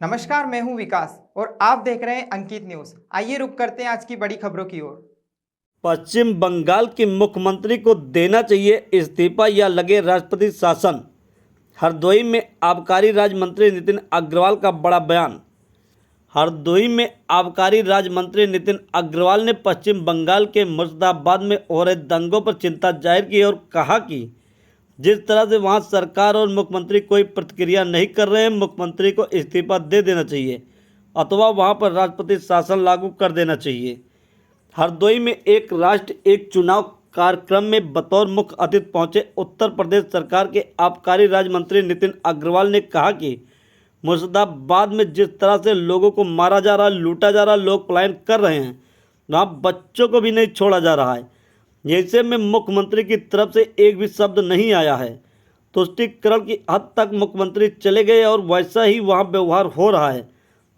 नमस्कार, मैं हूं विकास और आप देख रहे हैं अंकित न्यूज। आइए रुक करते हैं आज की बड़ी खबरों की ओर। पश्चिम बंगाल के मुख्यमंत्री को देना चाहिए इस्तीफा या लगे राष्ट्रपति शासन। हरदोई में आबकारी राज्य मंत्री नितिन अग्रवाल का बड़ा बयान। हरदोई में आबकारी राज्य मंत्री नितिन अग्रवाल ने पश्चिम बंगाल के मुर्शिदाबाद में हो रहे दंगों पर चिंता जाहिर की और कहा कि जिस तरह से वहां सरकार और मुख्यमंत्री कोई प्रतिक्रिया नहीं कर रहे हैं, मुख्यमंत्री को इस्तीफा दे देना चाहिए अथवा वहां पर राष्ट्रपति शासन लागू कर देना चाहिए। हरदोई में एक राष्ट्र एक चुनाव कार्यक्रम में बतौर मुख्य अतिथि पहुंचे उत्तर प्रदेश सरकार के आबकारी राज्य मंत्री नितिन अग्रवाल ने कहा कि मुर्शिदाबाद में जिस तरह से लोगों को मारा जा रहा, लूटा जा रहा, लोग पलायन कर रहे हैं, वहाँ बच्चों को भी नहीं छोड़ा जा रहा है। ऐसे में मुख्यमंत्री की तरफ से एक भी शब्द नहीं आया है। तुष्टीकरण की हद तक मुख्यमंत्री चले गए और वैसा ही वहाँ व्यवहार हो रहा है।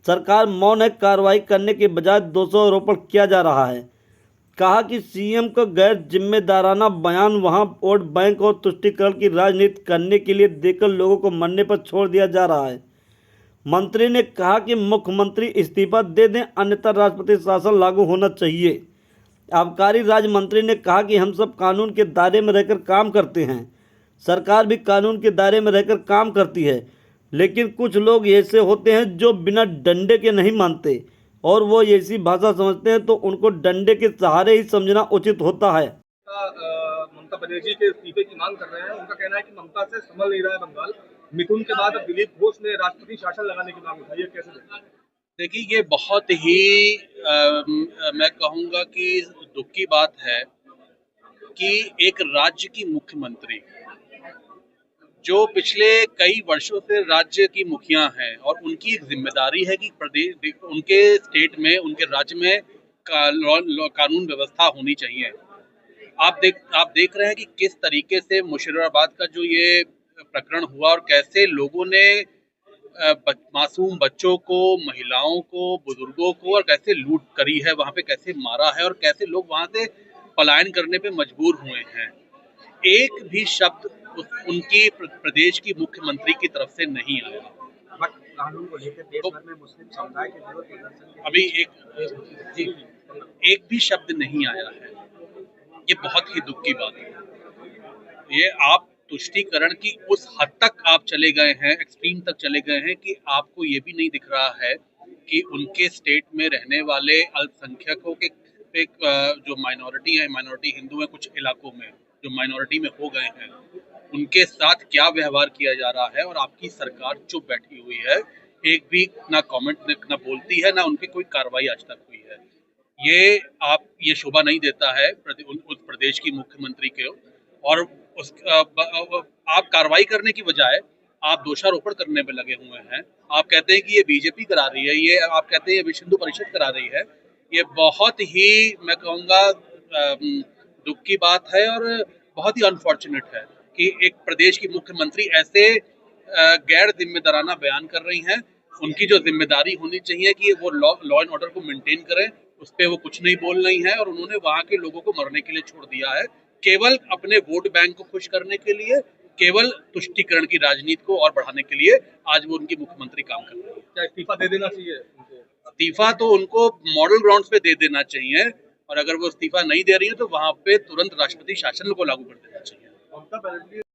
सरकार मौन है, कार्रवाई करने के बजाय दोषारोपण किया जा रहा है। कहा कि सीएम को गैर जिम्मेदाराना बयान वहां वोट बैंक और तुष्टीकरण की राजनीति करने के लिए देकर लोगों को मरने पर छोड़ दिया जा रहा है। मंत्री ने कहा कि मुख्यमंत्री इस्तीफा दे दें, अन्यथा राष्ट्रपति शासन लागू होना चाहिए। आबकारी राज्य मंत्री ने कहा कि हम सब कानून के दायरे में रहकर काम करते हैं, सरकार भी कानून के दायरे में रहकर काम करती है, लेकिन कुछ लोग ऐसे होते हैं जो बिना डंडे के नहीं मानते और वो ऐसी भाषा समझते हैं तो उनको डंडे के सहारे ही समझना उचित होता है। ममता बनर्जी के इस्तीफे की मांग कर रहे हैं। उनका कहना है कि ममता से संभल नहीं रहा है बंगाल। मिथुन के बाद अब दिलीप घोष ने राष्ट्रपति शासन लगाने की मांग उठाई है, कैसे देखते हैं? देखिए, ये बहुत ही मैं कहूँगा कि दुख की बात है कि एक राज्य की मुख्यमंत्री जो पिछले कई वर्षों से राज्य की मुखिया हैं और उनकी एक जिम्मेदारी है कि प्रदेश उनके स्टेट में, उनके राज्य में कानून व्यवस्था होनी चाहिए। आप देख रहे हैं कि किस तरीके से मुशीराबाद का जो ये प्रकरण हुआ और कैसे लोगों ने मासूम बच्चों को, महिलाओं को, बुजुर्गों को और कैसे लूट करी है, वहां पे कैसे मारा है और कैसे लोग वहां से पलायन करने पे मजबूर हुए हैं। एक भी शब्द उनकी प्रदेश की मुख्यमंत्री की तरफ से नहीं आया। बट कानून को लेकर देश भर में मुस्लिम समुदाय के विरोध प्रदर्शन अभी एक भी शब्द नहीं आया है। ये बहुत ही दुख की बात है। ये आप तुष्टीकरण की उस हद तक आप चले गए हैं, एक्सट्रीम तक चले गए हैं कि आपको ये भी नहीं दिख रहा है कि उनके स्टेट में रहने वाले अल्पसंख्यकों के जो माइनॉरिटी है, माइनॉरिटी हिंदू है, कुछ इलाकों में जो माइनॉरिटी में हो गए हैं, उनके साथ क्या व्यवहार किया जा रहा है और आपकी सरकार चुप बैठी हुई है। एक भी ना कमेंट ना बोलती है, ना उनकी कोई कार्रवाई आज तक हुई है। ये शोभा नहीं देता है उस प्रदेश की मुख्यमंत्री के। और आप कार्रवाई करने की बजाय आप दोषारोपण करने में लगे हुए हैं। आप कहते हैं कि ये बीजेपी करा रही है, ये आप कहते हैं ये विश्व हिंदू परिषद करा रही है। ये बहुत ही, मैं कहूँगा, दुख की बात है और बहुत ही अनफॉर्चुनेट है कि एक प्रदेश की मुख्यमंत्री ऐसे गैर जिम्मेदाराना बयान कर रही हैं। उनकी जो जिम्मेदारी होनी चाहिए कि वो लॉ एंड ऑर्डर को मेंटेन करें, उस पर वो कुछ नहीं बोल रही हैं और उन्होंने वहां के लोगों को मरने के लिए छोड़ दिया है, केवल अपने वोट बैंक को खुश करने के लिए, केवल तुष्टीकरण की राजनीति को और बढ़ाने के लिए आज वो उनकी मुख्यमंत्री काम कर रही है। क्या इस्तीफा दे देना चाहिए उनको? इस्तीफा तो उनको मॉडल ग्राउंड्स पे दे देना चाहिए और अगर वो इस्तीफा नहीं दे रही है तो वहां पे तुरंत राष्ट्रपति शासन को लागू कर देना चाहिए। ममता बनर्जी